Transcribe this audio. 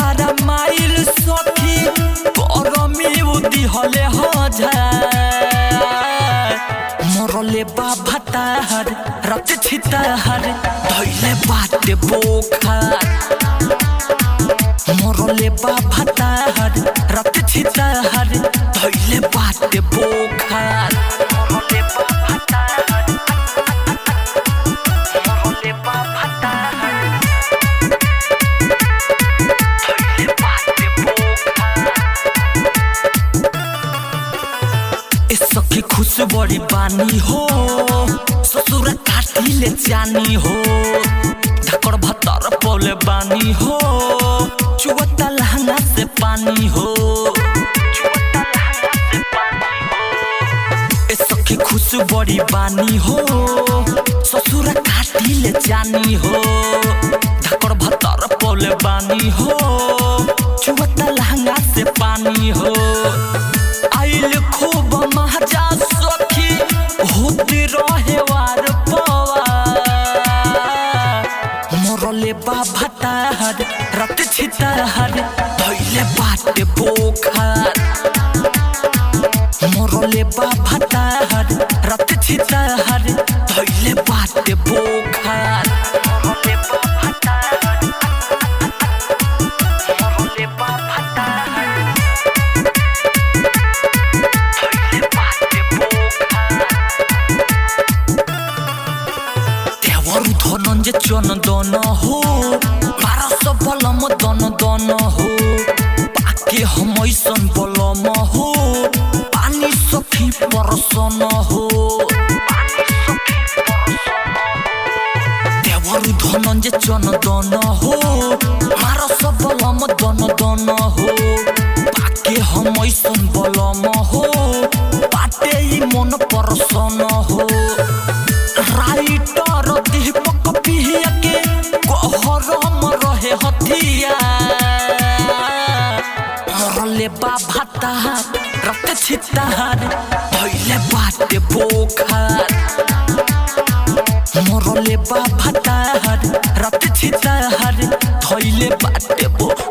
गारा माइल सखी गरमी उदी हले हजार मरले बा भतार रत छितार धैले बाटे बोखार मरले बा भतार रत छितार धैले बाटे बोखार मरले बा भतार मरले बा भतार धैले बाटे बोखार ए सखी खुश बड़ी बानी हो ससुर काटिले जानी हो ढाकर भतर पौले बानी हो चुवता लहंगा से पानी हो ए सखी खुश बड़ी बानी हो ससुर काटिले जानी हो ढाकर भतर पौले बानी हो चुवता लहंगा से पानी हो आइल खूब महजा सखी होते रहे वार पवार मरले बा भतार रत छितार धैले बाटे बोखार मरले बा भतार रत छितार धैले बाटे बोखार मरले बा भतार मरले बा भतार धनंजय चंदन हो 1200 बलम दन दन हो पाके हम ऐसन बलम हो पानी सखी परसन हो देवरु धनंजय चंदन हो 1200 बलम दन दन हो पाके हम ऐसन बलम हो पाटे ही मन परसन हो राइटर दीपक पिहिया के गहरम रहे हथिया मरले बा भतार रत छितार धैले बाटे बोखार मरले बा भतार रत छितार धैले बाटे बोखार।